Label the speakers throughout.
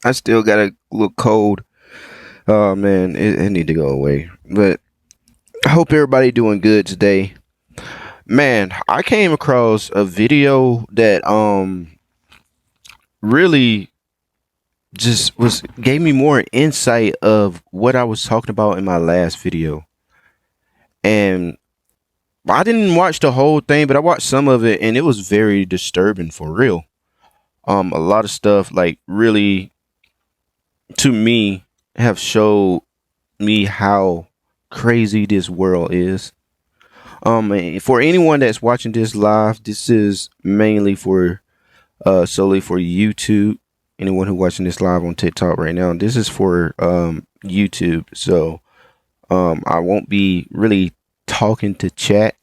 Speaker 1: I still got a little cold. Oh man, it need to go away. But I hope everybody doing good today. Man, I came across a video that really just was gave me more insight of what I was talking about in my last video. And I didn't watch the whole thing, but I watched some of it and it was very disturbing for real. A lot of stuff like really to me have showed me how crazy this world is. For anyone that's watching this live, this is mainly for solely for YouTube. Anyone who watching this live on TikTok right now, this is for YouTube. So I won't be really talking to chat.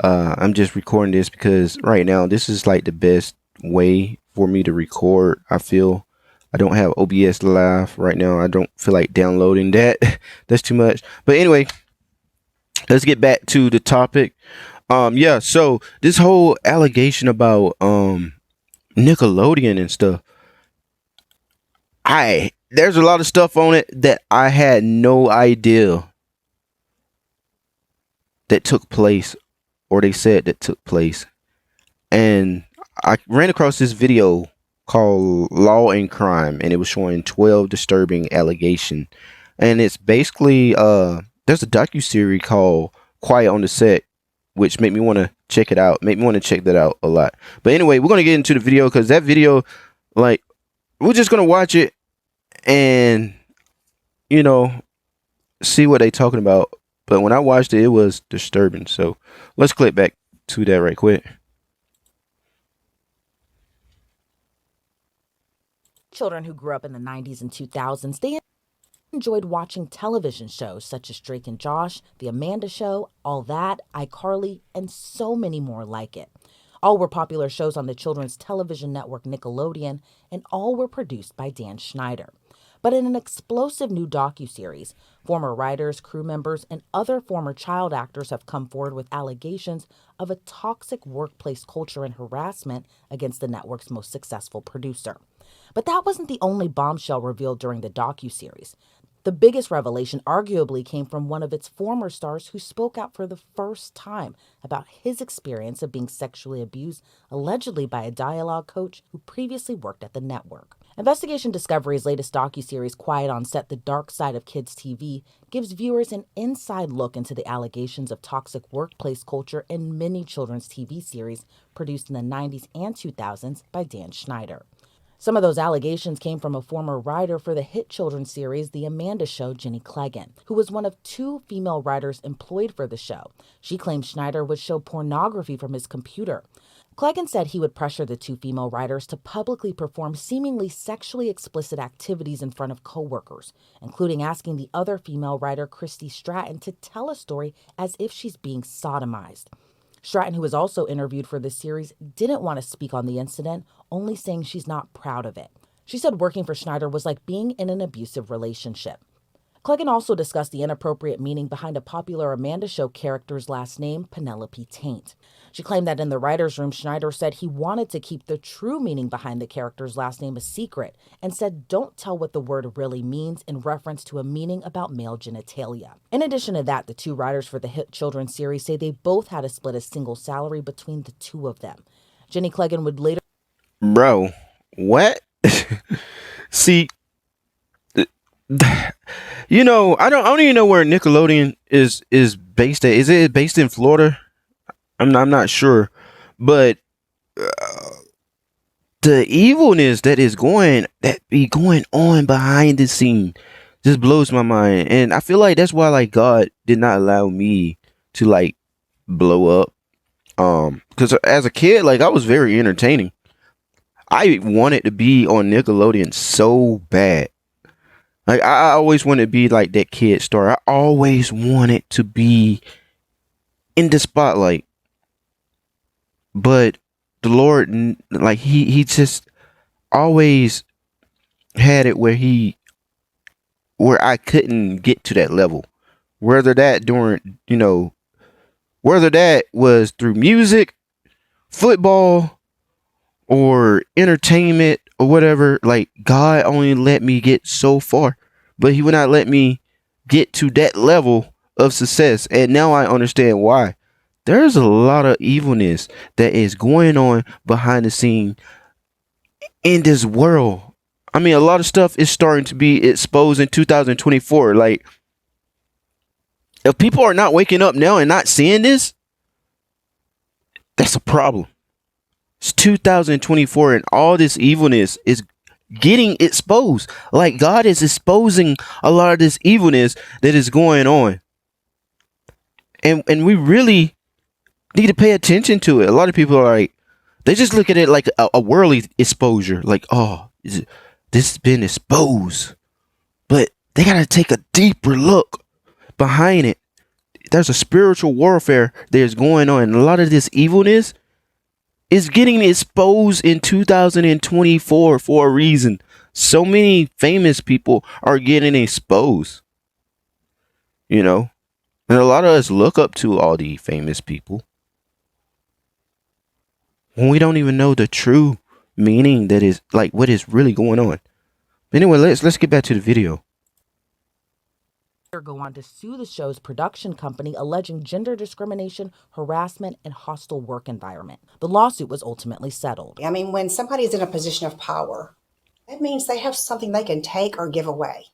Speaker 1: I'm just recording this because right now this is like the best way for me to record. I feel I don't have OBS live right now. I don't feel like downloading that. That's too much. But anyway, let's get back to the topic. Yeah, so this whole allegation about Nickelodeon and stuff, there's a lot of stuff on it that I had no idea that took place, or they said that took place. And I ran across this video called Law and Crime, and it was showing 12 disturbing allegations. And it's basically there's a docuseries called Quiet on the Set, which made me want to check it out. Made me want to check that out a lot. But anyway, we're gonna get into the video because that video, like, we're just gonna watch it and see what they talking about. But when I watched it, it was disturbing. So let's click back to that right quick.
Speaker 2: Children who grew up in the 90s and 2000s, they enjoyed watching television shows such as Drake and Josh, The Amanda Show, All That, iCarly, and so many more like it. All were popular shows on the children's television network Nickelodeon, and all were produced by Dan Schneider. But in an explosive new docuseries, former writers, crew members, and other former child actors have come forward with allegations of a toxic workplace culture and harassment against the network's most successful producer. But that wasn't the only bombshell revealed during the docuseries. The biggest revelation arguably came from one of its former stars who spoke out for the first time about his experience of being sexually abused, allegedly by a dialogue coach who previously worked at the network. Investigation Discovery's latest docuseries, Quiet on Set: The Dark Side of Kids TV, gives viewers an inside look into the allegations of toxic workplace culture in many children's TV series produced in the 90s and 2000s by Dan Schneider. Some of those allegations came from a former writer for the hit children's series The Amanda Show, Jenny Cleggan, who was one of two female writers employed for the show. She claimed Schneider would show pornography from his computer. Cleggan said he would pressure the two female writers to publicly perform seemingly sexually explicit activities in front of coworkers, including asking the other female writer, Christy Stratton, to tell a story as if she's being sodomized. Stratton, who was also interviewed for this series, didn't want to speak on the incident, only saying she's not proud of it. She said working for Schneider was like being in an abusive relationship. Cleggan also discussed the inappropriate meaning behind a popular Amanda Show character's last name, Penelope Taint. She claimed that in the writer's room, Schneider said he wanted to keep the true meaning behind the character's last name a secret, and said don't tell what the word really means in reference to a meaning about male genitalia. In addition to that, the two writers for the hit children's series say they both had to split a single salary between the two of them. Jenny Cleggan would later...
Speaker 1: Bro, what? See, I don't even know where Nickelodeon is based at. Is it based in Florida? I'm not sure, but the evilness that be going on behind the scene just blows my mind, and I feel like that's why like God did not allow me to like blow up. Because as a kid, like I was very entertaining. I wanted to be on Nickelodeon so bad. Like I always wanted to be like that kid star. I always wanted to be in the spotlight. But the Lord, like he just always had it where I couldn't get to that level. Whether that whether that was through music, football, or entertainment, or whatever. Like, God only let me get so far, but he would not let me get to that level of success. And now I understand why. There's a lot of evilness that is going on behind the scene in this world. I mean, a lot of stuff is starting to be exposed in 2024. Like, if people are not waking up now and not seeing this, that's a problem. It's 2024 and all this evilness is getting exposed. Like, God is exposing a lot of this evilness that is going on. And we really need to pay attention to it. A lot of people are like, they just look at it like a worldly exposure. Like, oh, this has been exposed. But they got to take a deeper look behind it. There's a spiritual warfare that's going on. And a lot of this evilness is getting exposed in 2024 for a reason. So many famous people are getting exposed. You know? And a lot of us look up to all the famous people when we don't even know the true meaning that is like what is really going on. Anyway, let's get back to the video.
Speaker 2: Go on to sue the show's production company, alleging gender discrimination, harassment, and hostile work environment. The lawsuit was ultimately settled.
Speaker 3: I mean, when somebody is in a position of power, that means they have something they can take or give away.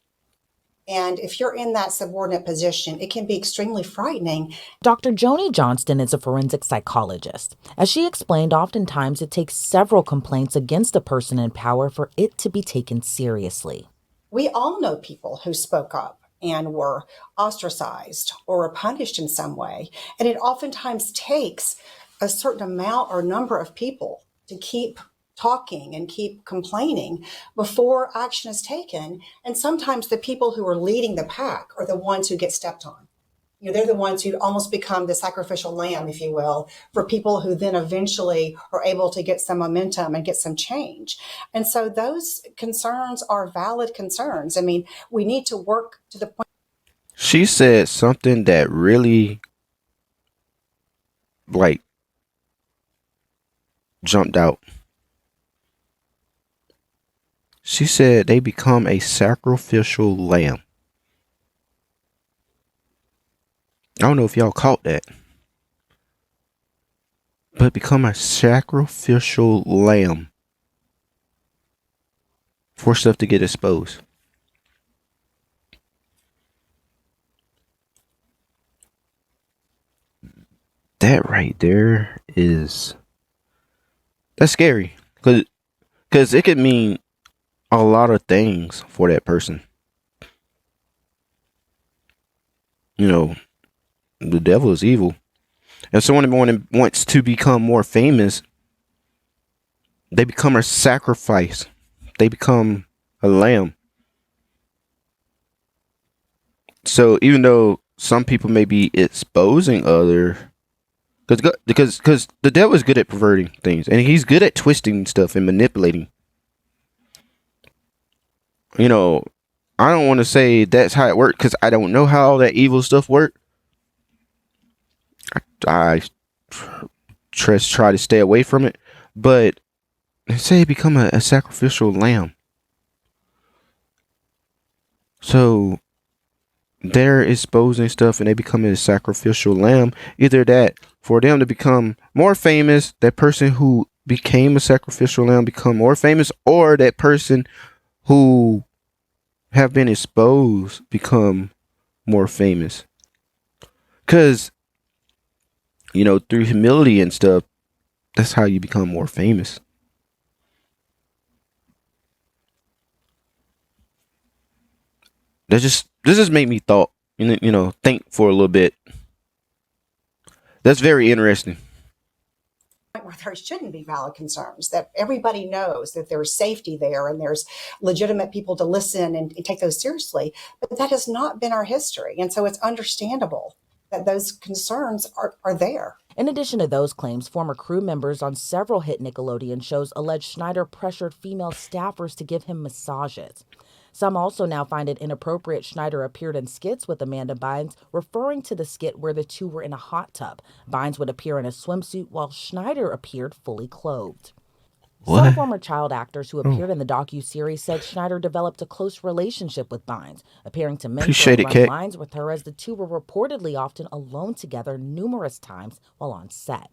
Speaker 3: And if you're in that subordinate position, it can be extremely frightening.
Speaker 2: Dr. Joni Johnston is a forensic psychologist. As she explained, oftentimes it takes several complaints against a person in power for it to be taken seriously.
Speaker 3: We all know people who spoke up and were ostracized or were punished in some way. And it oftentimes takes a certain amount or number of people to keep talking and keep complaining before action is taken. And sometimes the people who are leading the pack are the ones who get stepped on. You know, they're the ones who almost become the sacrificial lamb, if you will, for people who then eventually are able to get some momentum and get some change. And so those concerns are valid concerns. I mean, we need to work to the point.
Speaker 1: She said something that really, like, jumped out. She said they become a sacrificial lamb. I don't know if y'all caught that. But become a sacrificial lamb for stuff to get exposed. That right there that's scary. Because it could mean a lot of things for that person. You know, the devil is evil. And someone wants to become more famous, they become a sacrifice. They become a lamb. So even though some people may be exposing other, because the devil is good at perverting things, and he's good at twisting stuff and manipulating. You know, I don't want to say that's how it worked because I don't know how all that evil stuff worked. I try to stay away from it, but say become a sacrificial lamb. So they're exposing stuff and they become a sacrificial lamb. Either that, for them to become more famous, that person who became a sacrificial lamb become more famous, or that person who have been exposed become more famous. Because, you know, through humility and stuff, that's how you become more famous. This just made me think for a little bit. That's very interesting.
Speaker 3: Where there shouldn't be valid concerns, that everybody knows that there's safety there and there's legitimate people to listen and take those seriously. But that has not been our history. And so it's understandable that those concerns are there.
Speaker 2: In addition to those claims, former crew members on several hit Nickelodeon shows allege Schneider pressured female staffers to give him massages. Some also now find it inappropriate Schneider appeared in skits with Amanda Bynes, referring to the skit where the two were in a hot tub. Bynes would appear in a swimsuit while Schneider appeared fully clothed. Some
Speaker 1: What?
Speaker 2: former child actors who
Speaker 1: Oh,
Speaker 2: appeared in the docuseries said Schneider developed a close relationship with Bynes, appearing to mentor
Speaker 1: appreciate
Speaker 2: and
Speaker 1: it,
Speaker 2: run
Speaker 1: Cat.
Speaker 2: lines with her as the two were reportedly often alone together numerous times while on set.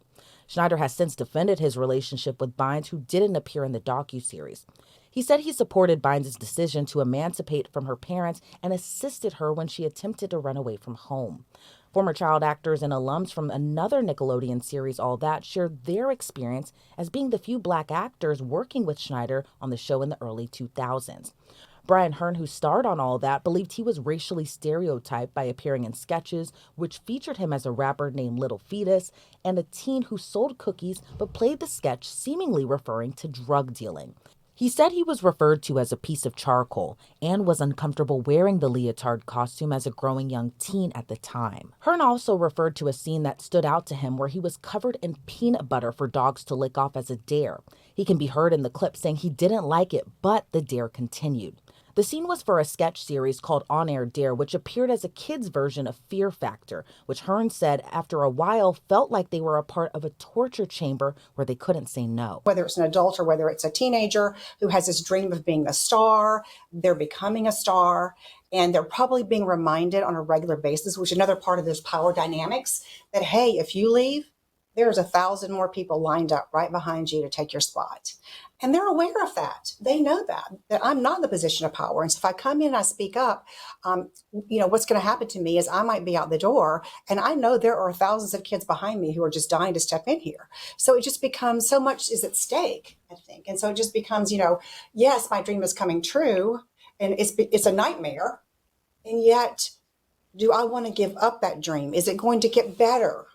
Speaker 2: Schneider has since defended his relationship with Bynes, who didn't appear in the docuseries. He said he supported Bynes' decision to emancipate from her parents and assisted her when she attempted to run away from home. Former child actors and alums from another Nickelodeon series, All That, shared their experience as being the few black actors working with Schneider on the show in the early 2000s. Brian Hearn, who starred on All That, believed he was racially stereotyped by appearing in sketches which featured him as a rapper named Little Fetus and a teen who sold cookies but played the sketch seemingly referring to drug dealing. He said he was referred to as a piece of charcoal and was uncomfortable wearing the leotard costume as a growing young teen at the time. Hearn also referred to a scene that stood out to him where he was covered in peanut butter for dogs to lick off as a dare. He can be heard in the clip saying he didn't like it, but the dare continued. The scene was for a sketch series called On Air Dare, which appeared as a kid's version of Fear Factor, which Hearn said after a while felt like they were a part of a torture chamber where they couldn't say no.
Speaker 3: Whether it's an adult or whether it's a teenager who has this dream of being a star, they're becoming a star, and they're probably being reminded on a regular basis, which is another part of this power dynamics, that, hey, if you leave, there's 1,000 more people lined up right behind you to take your spot. And they're aware of that. They know that I'm not in the position of power. And so if I come in and I speak up, what's going to happen to me is I might be out the door. And I know there are thousands of kids behind me who are just dying to step in here. So it just becomes so much is at stake, I think. And so it just becomes, yes, my dream is coming true. And it's a nightmare. And yet, do I want to give up that dream? Is it going to get better?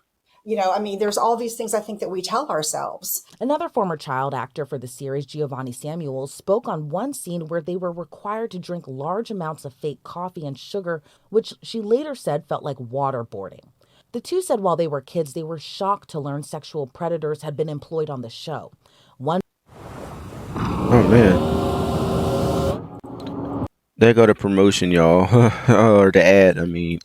Speaker 3: There's all these things I think that we tell ourselves.
Speaker 2: Another former child actor for the series, Giovanni Samuels, spoke on one scene where they were required to drink large amounts of fake coffee and sugar, which she later said felt like waterboarding. The two said while they were kids, they were shocked to learn sexual predators had been employed on the show.
Speaker 1: Oh man, there go the promotion, y'all, or the ad. I mean,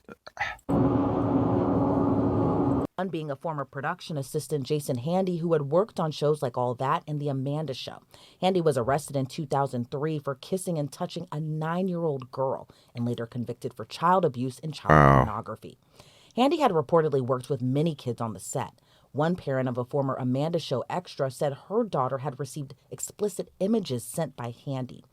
Speaker 2: One being a former production assistant, Jason Handy, who had worked on shows like All That and The Amanda Show. Handy was arrested in 2003 for kissing and touching a 9-year-old girl and later convicted for child abuse and child
Speaker 1: wow.
Speaker 2: pornography. Handy had reportedly worked with many kids on the set. One parent of a former Amanda Show extra said her daughter had received explicit images sent by Handy.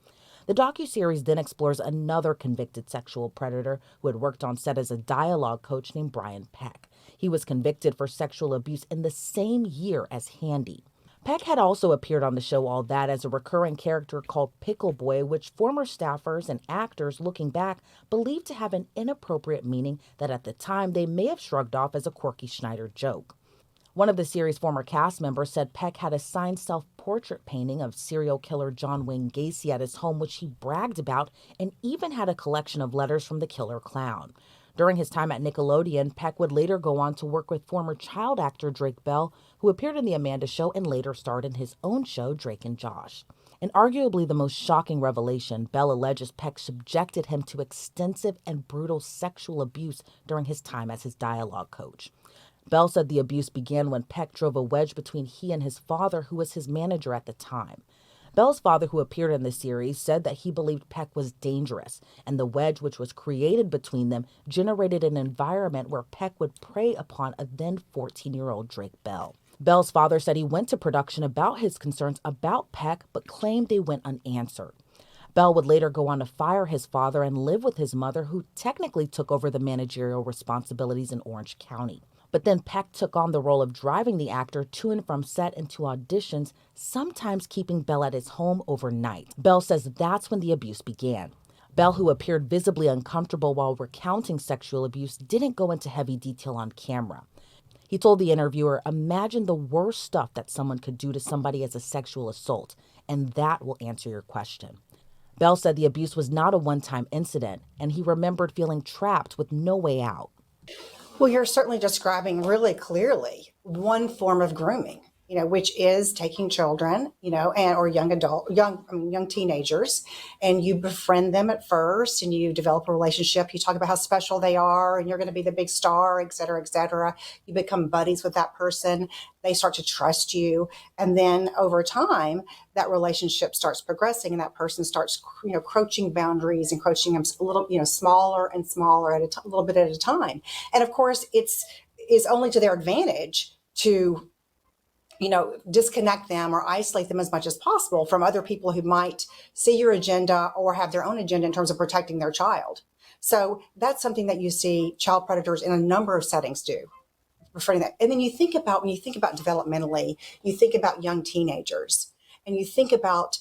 Speaker 2: The docuseries then explores another convicted sexual predator who had worked on set as a dialogue coach named Brian Peck. He was convicted for sexual abuse in the same year as Handy. Peck had also appeared on the show All That as a recurring character called Pickle Boy, which former staffers and actors looking back believed to have an inappropriate meaning that at the time they may have shrugged off as a quirky Schneider joke. One of the series' former cast members said Peck had a signed self-portrait painting of serial killer John Wayne Gacy at his home, which he bragged about, and even had a collection of letters from the killer clown. During his time at Nickelodeon, Peck would later go on to work with former child actor Drake Bell, who appeared in The Amanda Show and later starred in his own show, Drake and Josh. And arguably the most shocking revelation, Bell alleges Peck subjected him to extensive and brutal sexual abuse during his time as his dialogue coach. Bell said the abuse began when Peck drove a wedge between he and his father, who was his manager at the time. Bell's father, who appeared in the series, said that he believed Peck was dangerous, and the wedge which was created between them generated an environment where Peck would prey upon a then 14-year-old Drake Bell. Bell's father said he went to production about his concerns about Peck, but claimed they went unanswered. Bell would later go on to fire his father and live with his mother, who technically took over the managerial responsibilities in Orange County. But then Peck took on the role of driving the actor to and from set and to auditions, sometimes keeping Bell at his home overnight. Bell says that's when the abuse began. Bell, who appeared visibly uncomfortable while recounting sexual abuse, didn't go into heavy detail on camera. He told the interviewer, "Imagine the worst stuff that someone could do to somebody as a sexual assault, and that will answer your question." Bell said the abuse was not a one-time incident, and he remembered feeling trapped with no way out.
Speaker 3: Well, you're certainly describing really clearly one form of grooming. which is taking children, or young teenagers, and you befriend them at first, and you develop a relationship. You talk about how special they are, and you're going to be the big star, et cetera, et cetera. You become buddies with that person. They start to trust you, and then over time, that relationship starts progressing, and that person starts, encroaching boundaries, encroaching them a little, smaller and smaller at a little bit at a time. And of course, is only to their advantage to disconnect them or isolate them as much as possible from other people who might see your agenda or have their own agenda in terms of protecting their child. So that's something that you see child predators in a number of settings do. Referring that. And then when you think about developmentally, you think about young teenagers, and you think about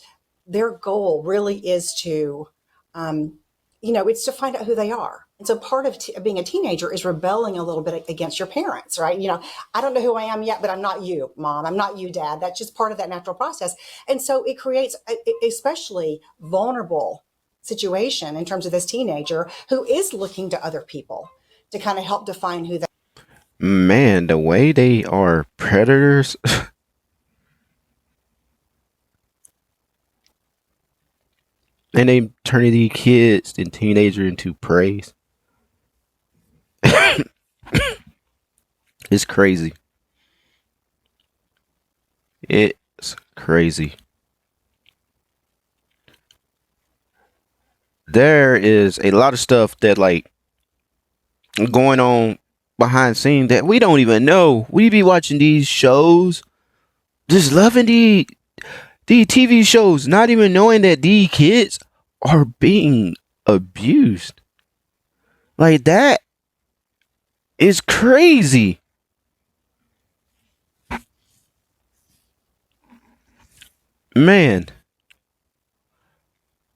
Speaker 3: their goal really is to, it's to find out who they are. And so part of being a teenager is rebelling a little bit against your parents, right? I don't know who I am yet, but I'm not you, Mom. I'm not you, Dad. That's just part of that natural process. And so it creates a especially vulnerable situation in terms of this teenager who is looking to other people to kind of help define who they are.
Speaker 1: Man, the way they are predators. And they turning these kids and teenagers into prey. It's crazy. It's crazy. There is a lot of stuff that going on behind the scenes that we don't even know. We be watching these shows, just loving the TV shows, not even knowing that these kids are being abused. Like, that is crazy. Man,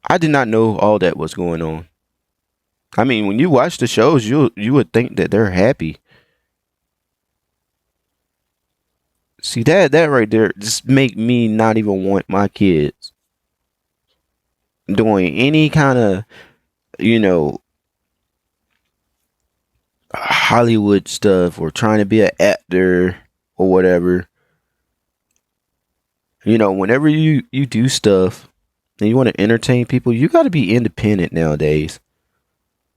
Speaker 1: I did not know all that was going on. I mean, when you watch the shows, you would think that they're happy. See, that right there just make me not even want my kids doing any kind of, Hollywood stuff or trying to be an actor or whatever. Whenever you do stuff and you want to entertain people, you got to be independent nowadays.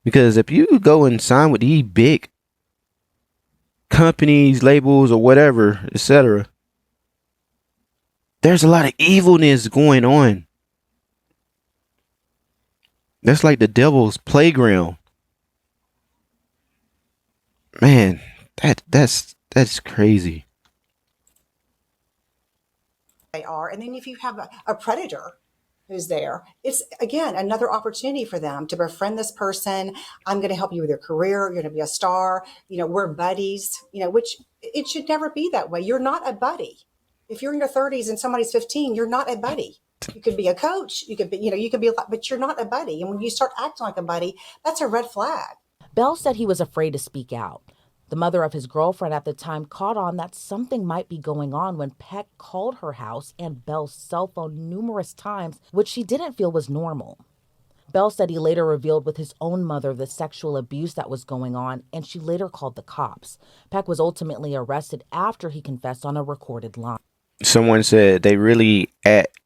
Speaker 1: Because if you go and sign with these big companies, labels, or whatever, etc., there's a lot of evilness going on. That's like the devil's playground. Man, that's crazy.
Speaker 3: They are. And then if you have a predator who's there, it's again another opportunity for them to befriend this person. I'm going to help you with your career. You're going to be a star. We're buddies, which it should never be that way. You're not a buddy. If you're in your 30s and somebody's 15, you're not a buddy. You could be a coach. You could be, but you're not a buddy. And when you start acting like a buddy, that's a red flag.
Speaker 2: Bell said he was afraid to speak out. The mother of his girlfriend at the time caught on that something might be going on when Peck called her house and Bell's cell phone numerous times, which she didn't feel was normal. Bell said he later revealed with his own mother the sexual abuse that was going on, and she later called the cops. Peck was ultimately arrested after he confessed on a recorded line.
Speaker 1: Someone said they really act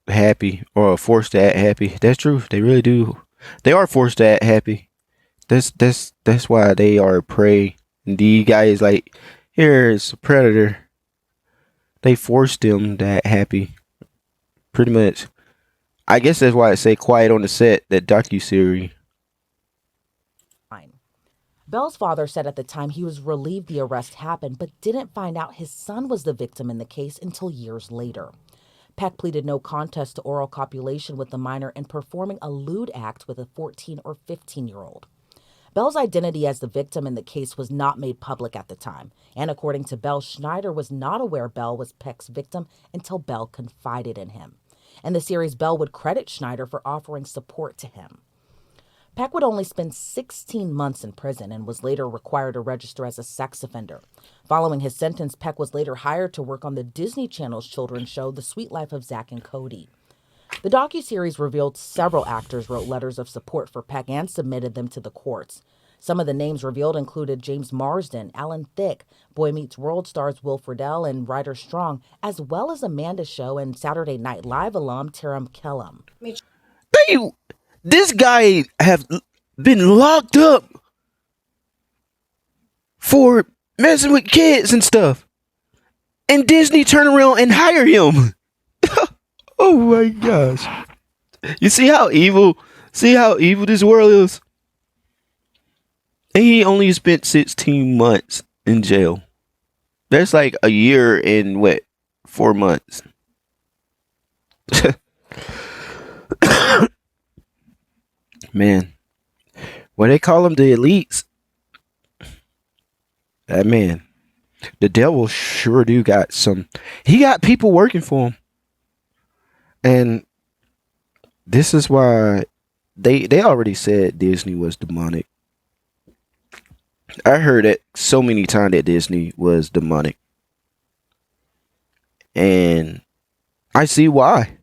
Speaker 1: happy or are forced to act happy. That's true. They really do. They are forced to act happy. That's why they are prey. The guy is like, here's a predator. They forced them to act happy. Pretty much. I guess that's why I say Quiet on the Set, that docuseries.
Speaker 2: Bell's father said at the time he was relieved the arrest happened, but didn't find out his son was the victim in the case until years later. Peck pleaded no contest to oral copulation with the minor and performing a lewd act with a 14 or 15-year-old. Bell's identity as the victim in the case was not made public at the time, and according to Bell, Schneider was not aware Bell was Peck's victim until Bell confided in him. In the series, Bell would credit Schneider for offering support to him. Peck would only spend 16 months in prison and was later required to register as a sex offender. Following his sentence, Peck was later hired to work on the Disney Channel's children's show, The Sweet Life of Zack and Cody. The docuseries revealed several actors wrote letters of support for Peck and submitted them to the courts. Some of the names revealed included James Marsden, Alan Thicke, Boy Meets World stars Will Friedle and Ryder Strong, as well as Amanda Show and Saturday Night Live alum Taram Killam.
Speaker 1: This guy have been locked up for messing with kids and stuff, and Disney turn around and hire him. Oh my gosh! You see how evil? See how evil this world is? And he only spent 16 months in jail. That's like a year and 4 months. Man, what they call them, the elites. That man, the devil sure do got some. He got people working for him, and this is why they already said Disney was demonic. I heard it so many times that Disney was demonic, and I see why.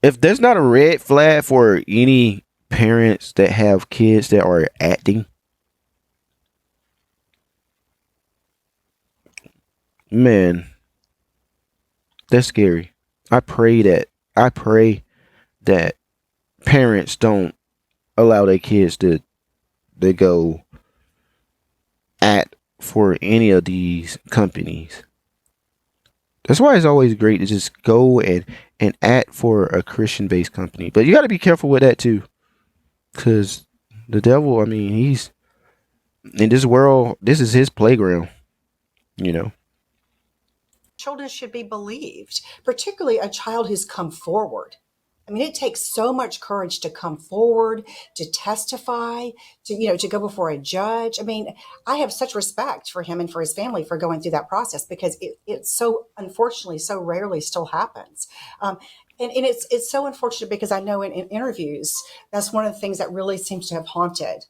Speaker 1: If there's not a red flag for any parents that have kids that are acting, man, that's scary. I pray that parents don't allow their kids to go act for any of these companies. That's why it's always great to just go and act for a Christian-based company. But you got to be careful with that too, because the devil, I mean, he's in this world. This is his playground, you know.
Speaker 3: Children should be believed, particularly a child who's come forward. I mean, it takes so much courage to come forward, to testify, to go before a judge. I mean, I have such respect for him and for his family for going through that process, because it's so, unfortunately, so rarely still happens. And it's so unfortunate, because I know in interviews, that's one of the things that really seems to have haunted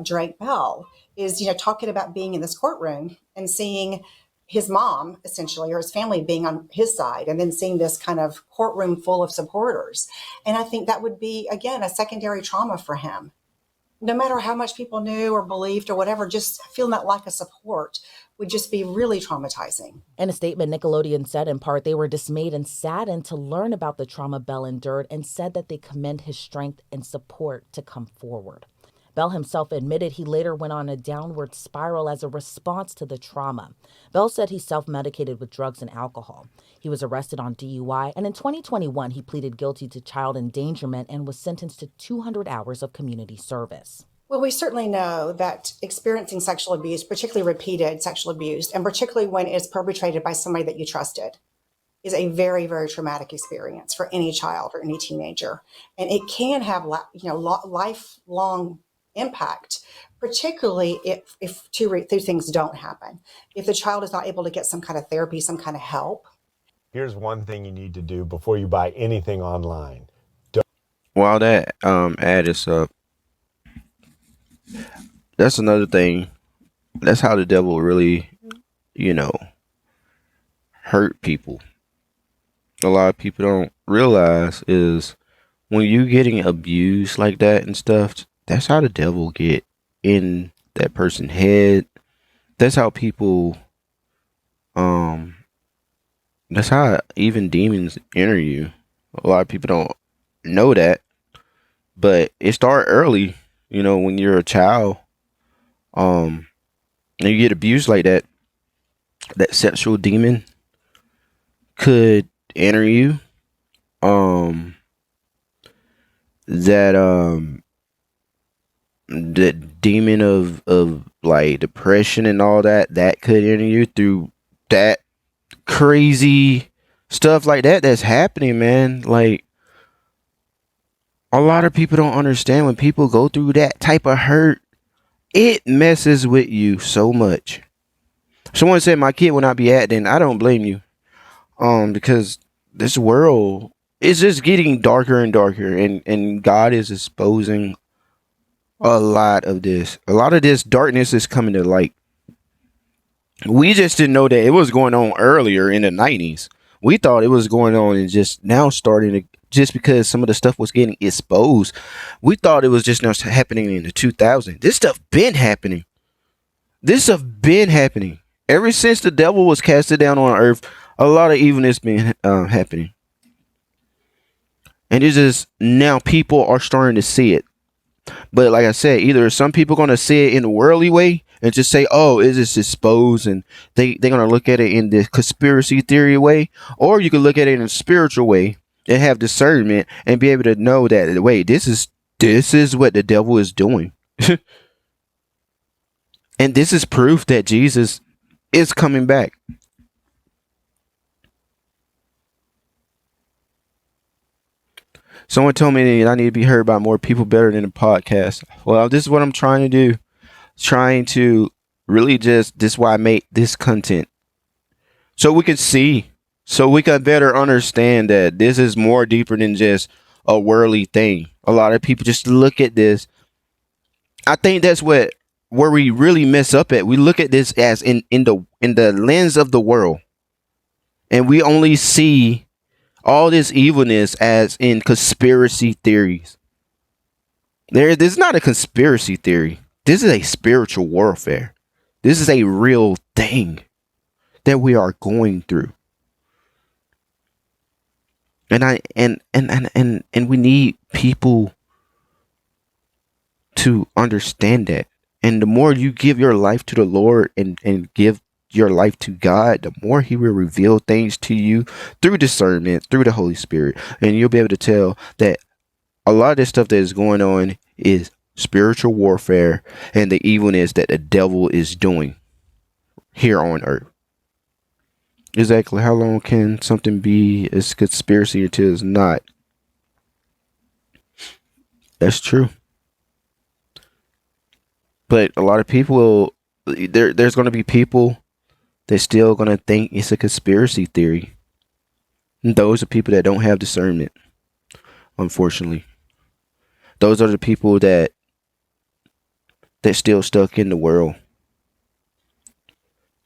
Speaker 3: Drake Bell is, talking about being in this courtroom and seeing his mom, essentially, or his family being on his side, and then seeing this kind of courtroom full of supporters. And I think that would be, again, a secondary trauma for him. No matter how much people knew or believed or whatever, just feeling that lack of support would just be really traumatizing.
Speaker 2: In a statement, Nickelodeon said in part they were dismayed and saddened to learn about the trauma Bell endured, and said that they commend his strength and support to come forward. Bell himself admitted he later went on a downward spiral as a response to the trauma. Bell said he self-medicated with drugs and alcohol. He was arrested on DUI, and in 2021, he pleaded guilty to child endangerment and was sentenced to 200 hours of community service.
Speaker 3: Well, we certainly know that experiencing sexual abuse, particularly repeated sexual abuse, and particularly when it's perpetrated by somebody that you trusted, is a very, very traumatic experience for any child or any teenager. And it can have, lifelong impact, particularly if two things don't happen. If the child is not able to get some kind of therapy, some kind of help.
Speaker 4: Here's one thing you need to do before you buy anything online.
Speaker 1: While that ad is up, that's another thing. That's how the devil really, hurt people. A lot of people don't realize is when you getting abused like that and stuff, that's how the devil get in that person's head. That's how people, that's how even demons enter you. A lot of people don't know that, but it started early, when you're a child, and you get abused like that, that sexual demon could enter you. The demon of like depression and all that could enter you through that crazy stuff like that's happening, man. Like, a lot of people don't understand when people go through that type of hurt, it messes with you so much. Someone said my kid will not be acting. I don't blame you. Because this world is just getting darker and darker, and God is exposing a lot of this. A lot of this darkness is coming to light. We just didn't know that it was going on earlier in the 90s. We thought it was going on and just now starting to just because some of the stuff was getting exposed. We thought it was just now happening in the 2000s. This stuff been happening. This stuff been happening ever since the devil was casted down on earth. A lot of evilness been happening, and it's just now people are starting to see it. But like I said, either some people gonna see it in a worldly way and just say, "Oh, it's just exposed," and they're gonna look at it in the conspiracy theory way, or you can look at it in a spiritual way and have discernment and be able to know that, wait, this is what the devil is doing, and this is proof that Jesus is coming back. Someone told me that I need to be heard by more people better than a podcast. Well, this is what I'm trying to do. Trying to really this is why I make this content. So we can see, so we can better understand that this is more deeper than just a worldly thing. A lot of people just look at this. I think that's where we really mess up at. We look at this as in the lens of the world. And we only see all this evilness as in conspiracy theories. This is not a conspiracy theory. This is a spiritual warfare. This is a real thing that we are going through. And we need people to understand that. And the more you give your life to the Lord and give your life to God, the more he will reveal things to you through discernment, through the Holy Spirit. And you'll be able to tell that a lot of this stuff that is going on is spiritual warfare and the evilness that the devil is doing here on earth. Exactly. How long can something be a conspiracy until it's not? That's true. But a lot of people, there's going to be people they're still going to think it's a conspiracy theory. And those are people that don't have discernment, unfortunately. Those are the people that still stuck in the world.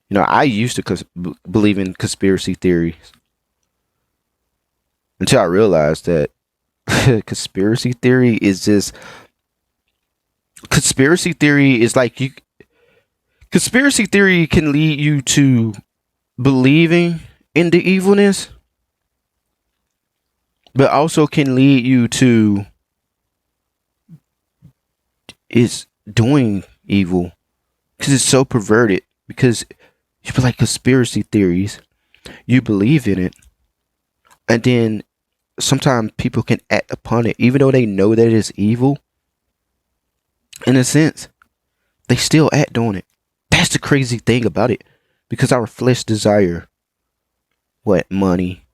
Speaker 1: You know, I used to believe in conspiracy theories until I realized that conspiracy theory is like conspiracy theory can lead you to believing in the evilness, but also can lead you to is doing evil because it's so perverted. Because you feel like conspiracy theories, you believe in it, and then sometimes people can act upon it, even though they know that it's evil. In a sense, they still act on it. That's the crazy thing about it, because our flesh desire what? Money,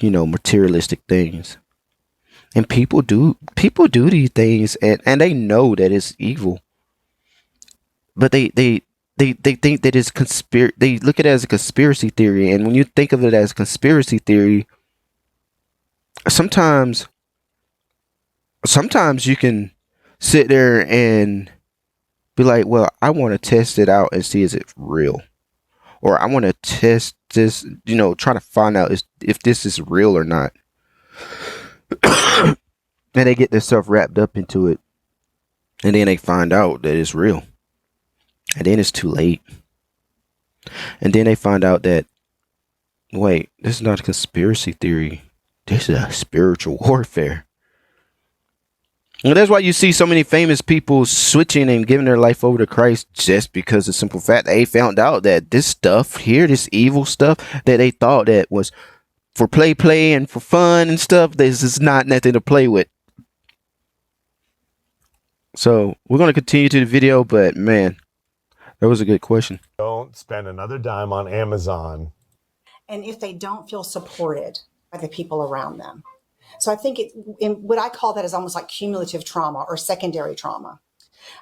Speaker 1: materialistic things. And people do these things, and they know that it's evil. But they think that it's they look at it as a conspiracy theory. And when you think of it as a conspiracy theory, sometimes you can sit there and be like, well, I want to test it out and see is it real. Or I want to test this, try to find out if this is real or not. And they get themselves wrapped up into it. And then they find out that it's real. And then it's too late. And then they find out that, wait, this is not a conspiracy theory. This is a spiritual warfare. And that's why you see so many famous people switching and giving their life over to Christ, just because of the simple fact they found out that this stuff here, this evil stuff that they thought that was for play and for fun and stuff, this is not nothing to play with. So we're going to continue to the video, but man, that was a good question.
Speaker 4: Don't spend another dime on Amazon.
Speaker 3: And if they don't feel supported by the people around them. So I think what I call that is almost like cumulative trauma or secondary trauma.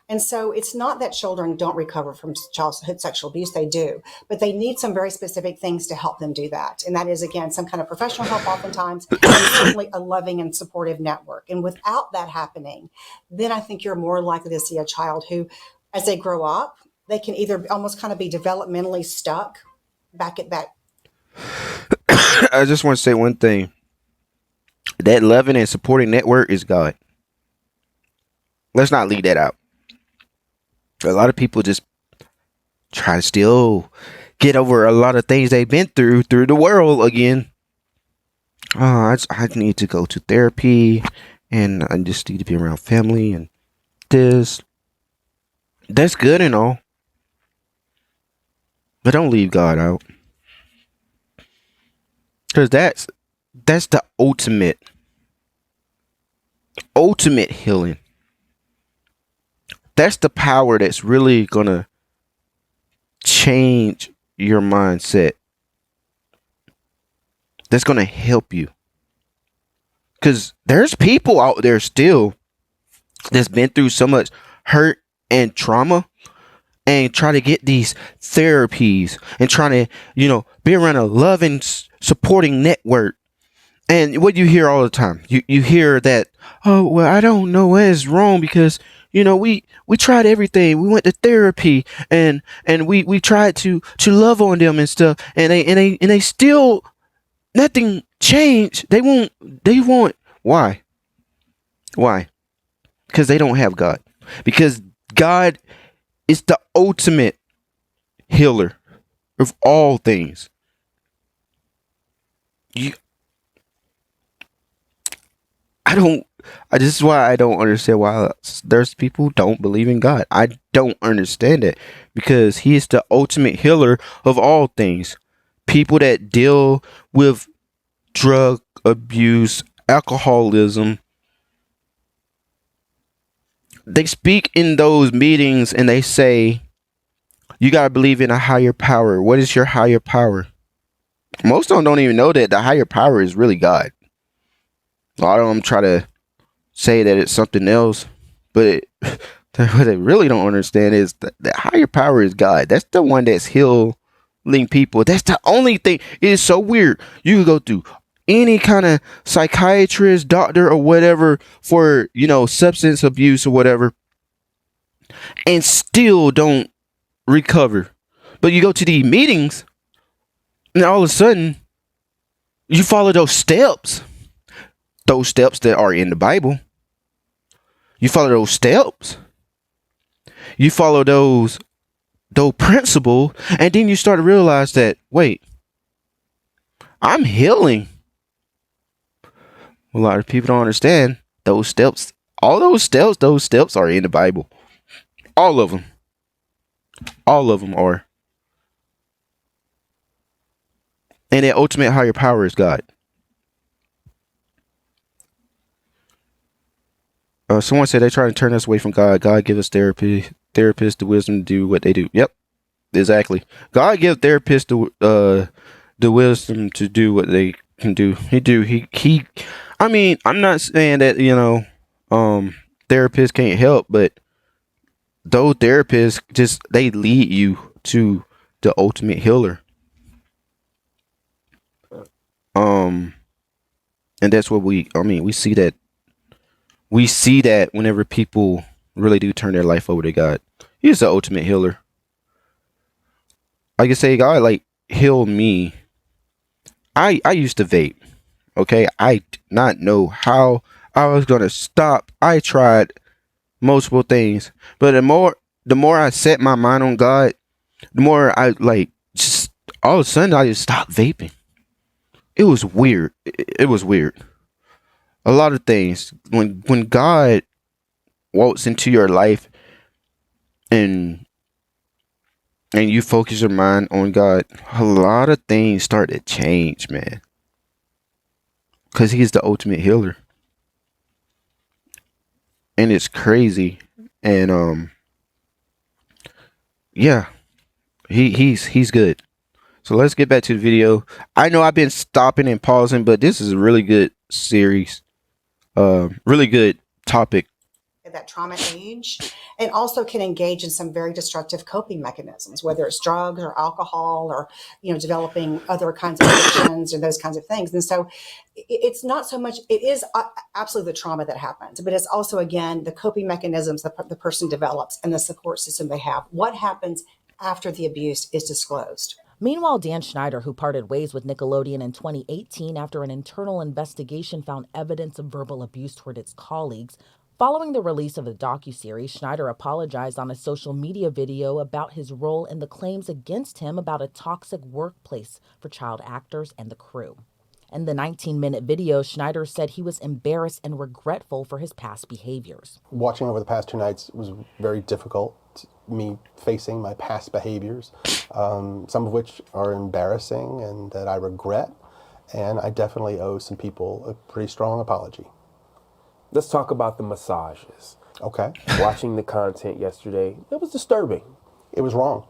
Speaker 3: And so it's not that children don't recover from childhood sexual abuse. They do, but they need some very specific things to help them do that. And that is, again, some kind of professional help oftentimes, and certainly a loving and supportive network. And without that happening, then I think you're more likely to see a child who, as they grow up, they can either almost kind of be developmentally stuck back at that.
Speaker 1: I just want to say one thing. That loving and supporting network is God. Let's not leave that out. A lot of people just try to still get over a lot of things they've been through the world again. I need to go to therapy, and I just need to be around family, and that's good and all, but don't leave God out, because that's the ultimate healing. That's the power that's really gonna change your mindset. That's gonna help you, because there's people out there still that's been through so much hurt and trauma, and try to get these therapies and trying to, be around a loving, supporting network. And what you hear all the time, you hear that, oh, well, I don't know what is wrong, because we tried everything. We went to therapy, and we tried to love on them and stuff, and they still, nothing changed. They won't. Why? Because they don't have God. Because God is the ultimate healer of all things. This is why I don't understand why there's people who don't believe in God. I don't understand it, because He is the ultimate healer of all things. People that deal with drug abuse, alcoholism, they speak in those meetings and they say, you got to believe in a higher power. What is your higher power? Most of them don't even know that the higher power is really God. A lot of them try to say that it's something else, but what they really don't understand is that the higher power is God. That's the one that's healing people. That's the only thing. It is so weird. You can go through any kind of psychiatrist, doctor, or whatever for, substance abuse or whatever, and still don't recover. But you go to these meetings, and all of a sudden, you follow those steps that are in the Bible. You follow those steps. You follow those principles, and then you start to realize that, wait, I'm healing. A lot of people don't understand those steps. All those steps are in the Bible. All of them. All of them are. And the ultimate higher power is God. Someone said they try to turn us away from God. God give us therapists the wisdom to do what they do. Yep, exactly. God give therapists the wisdom to do what they can do. He. I mean, I'm not saying that therapists can't help, but those therapists they lead you to the ultimate healer. And that's what we see that. We see that whenever people really do turn their life over to God. He's the ultimate healer. Like I say, God healed me. I used to vape. Okay, I did not know how I was gonna stop. I tried multiple things, but the more I set my mind on God, the more I just all of a sudden I just stopped vaping. It was weird. It was weird. A lot of things when God walks into your life and you focus your mind on God, a lot of things start to change, man. Because He's the ultimate healer. And it's crazy. And yeah, he's good. So let's get back to the video. I know I've been stopping and pausing, but this is a really good series. Really good topic.
Speaker 3: At that trauma age, and also can engage in some very destructive coping mechanisms, whether it's drugs or alcohol or developing other kinds of addictions or those kinds of things. And so it's not so much, it is absolutely the trauma that happens, but it's also, again, the coping mechanisms the person develops and the support system they have. What happens after the abuse is disclosed?
Speaker 2: Meanwhile, Dan Schneider, who parted ways with Nickelodeon in 2018 after an internal investigation found evidence of verbal abuse toward its colleagues, following the release of the docuseries, Schneider apologized on a social media video about his role in the claims against him about a toxic workplace for child actors and the crew. In the 19-minute video, Schneider said he was embarrassed and regretful for his past behaviors.
Speaker 5: Watching over the past 2 nights was very difficult, me facing my past behaviors, some of which are embarrassing and that I regret, and I definitely owe some people a pretty strong apology.
Speaker 6: Let's talk about the massages.
Speaker 5: Okay.
Speaker 6: Watching the content yesterday, it was disturbing.
Speaker 5: It was wrong.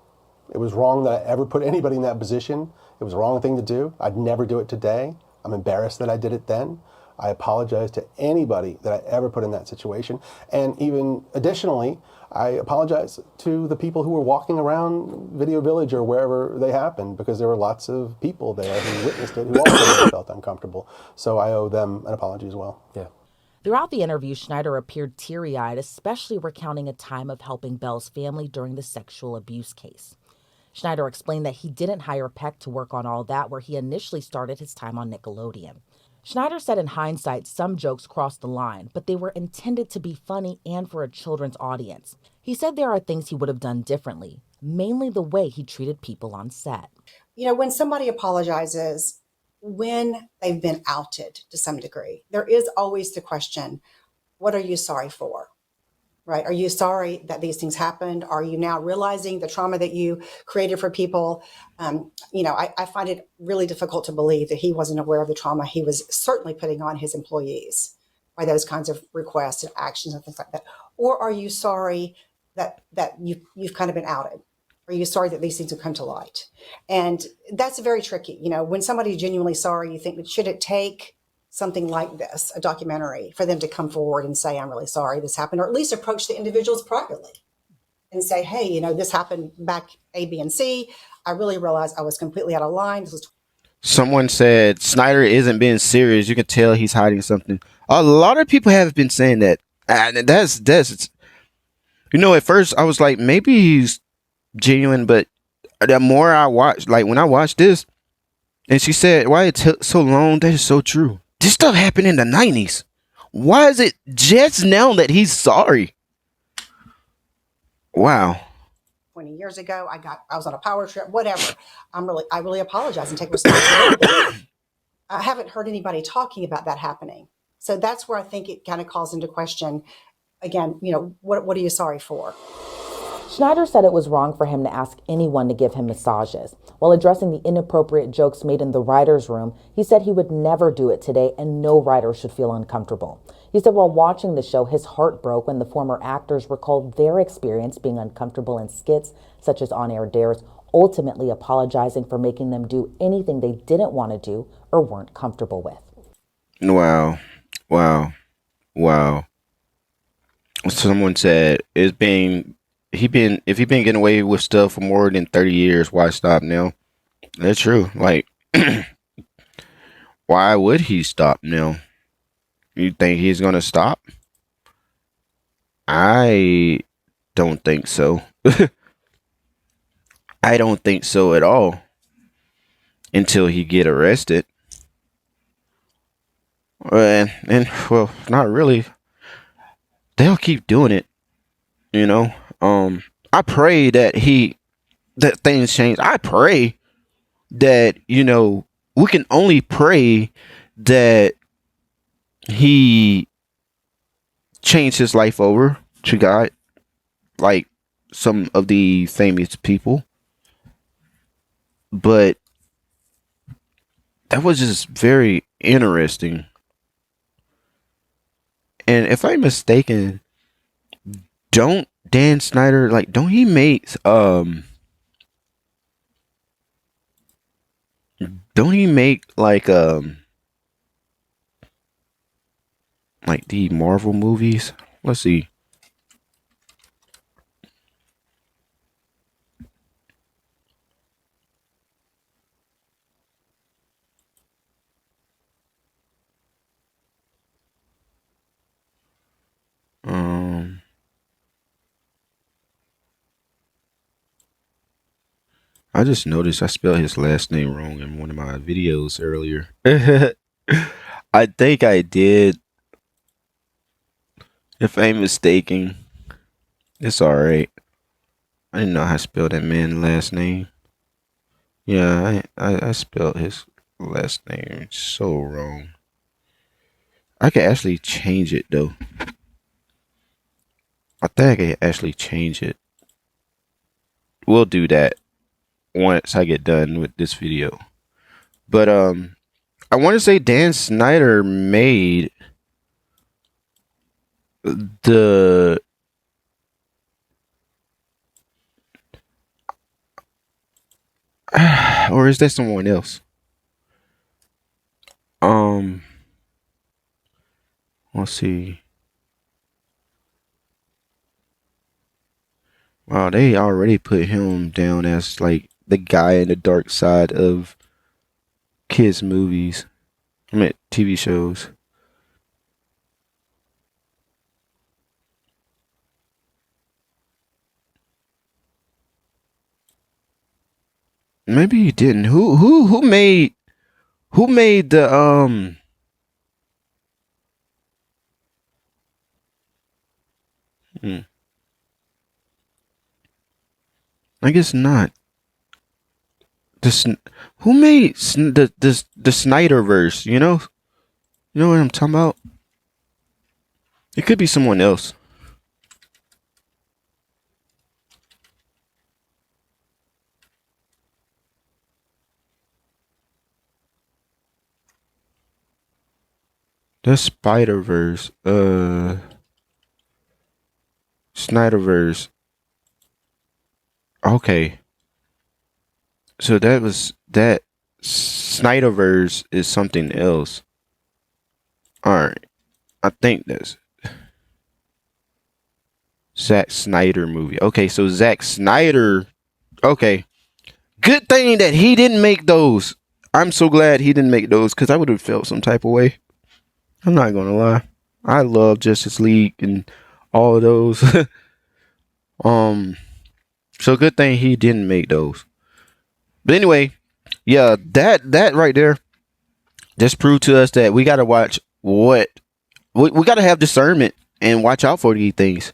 Speaker 5: It was wrong that I ever put anybody in that position. It was the wrong thing to do. I'd never do it today. I'm embarrassed that I did it then. I apologize to anybody that I ever put in that situation. And even additionally, I apologize to the people who were walking around Video Village or wherever they happened, because there were lots of people there who witnessed it who also felt uncomfortable. So I owe them an apology as well.
Speaker 6: Yeah.
Speaker 2: Throughout the interview, Schneider appeared teary-eyed, especially recounting a time of helping Belle's family during the sexual abuse case. Schneider explained that he didn't hire Peck to work on all that, where he initially started his time on Nickelodeon. Schneider said in hindsight, some jokes crossed the line, but they were intended to be funny and for a children's audience. He said there are things he would have done differently, mainly the way he treated people on set.
Speaker 3: You know, when somebody apologizes, when they've been outed to some degree, there is always the question, what are you sorry for? Right? Are you sorry that these things happened? Are you now realizing the trauma that you created for people? I find it really difficult to believe that he wasn't aware of the trauma he was certainly putting on his employees by those kinds of requests and actions and things like that. Or are you sorry that you've kind of been outed? Are you sorry that these things have come to light? And that's very tricky. You know, when somebody's genuinely sorry, you think, should it take something like this, a documentary, for them to come forward and say, I'm really sorry this happened, or at least approach the individuals privately and say, hey, you know, this happened back A, B, and C. I really realized I was completely out of line.
Speaker 1: Someone said Snyder isn't being serious. You can tell he's hiding something. A lot of people have been saying that. And that's at first I was like, maybe he's genuine, but the more I watched, like when I watched this, and she said, why it took so long, that is so true. This stuff happened in the 90s. Why is it just now that he's sorry? Wow.
Speaker 3: 20 years ago, I was on a power trip, whatever. I really apologize and take responsibility. I haven't heard anybody talking about that happening. So that's where I think it kind of calls into question, again, you know, what are you sorry for?
Speaker 2: Schneider said it was wrong for him to ask anyone to give him massages. While addressing the inappropriate jokes made in the writer's room, he said he would never do it today and no writer should feel uncomfortable. He said while watching the show, his heart broke when the former actors recalled their experience being uncomfortable in skits, such as on-air dares, ultimately apologizing for making them do anything they didn't want to do or weren't comfortable with.
Speaker 1: Wow. Someone said if he been getting away with stuff for more than 30 years, why stop now? That's true. Like, why would he stop now? You think he's gonna stop? I don't think so. I don't think so at all. Until he get arrested. Well, not really. They'll keep doing it. You know. I pray that things change. I pray that, you know, we can only pray that he changed his life over to God, like some of the famous people. But that was just very interesting. And if I'm mistaken, don't Dan Schneider, like, don't he make like the Marvel movies? Let's see. I just noticed I spelled his last name wrong in one of my videos earlier. I think I did. If I'm mistaken, it's alright. I didn't know how to spell that man's last name. Yeah, I spelled his last name so wrong. I could actually change it though. I think I could actually change it. We'll do that once I get done with this video. But I want to say Dan Schneider made the or is that someone else? Let's see. Wow, they already put him down as like the guy in the dark side of kids movies. I mean TV shows. Maybe he didn't. Who made the I guess not. Who made the Snyderverse? You know what I'm talking about. It could be someone else. The Spider-Verse. Snyderverse. Okay. So that Snyderverse is something else. Alright. I think that's Zack Snyder movie. Okay, so Zack Snyder. Okay. Good thing that he didn't make those. I'm so glad he didn't make those because I would have felt some type of way. I'm not gonna lie. I love Justice League and all of those. So good thing he didn't make those. But anyway, yeah, that right there just proved to us that we gotta watch what we gotta have discernment and watch out for these things.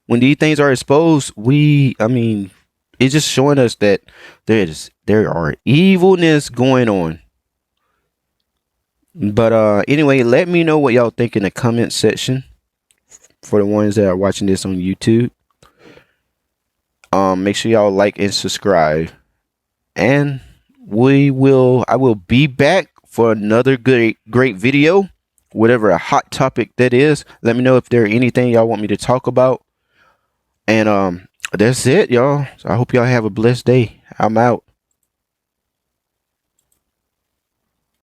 Speaker 1: When these things are exposed, it's just showing us that there are evilness going on. But anyway, let me know what y'all think in the comment section for the ones that are watching this on YouTube. Make sure y'all like and subscribe. And I will be back for another great video, whatever a hot topic that is. Let me know if there anything y'all want me to talk about. And that's it, y'all. So I hope y'all have a blessed day. I'm out.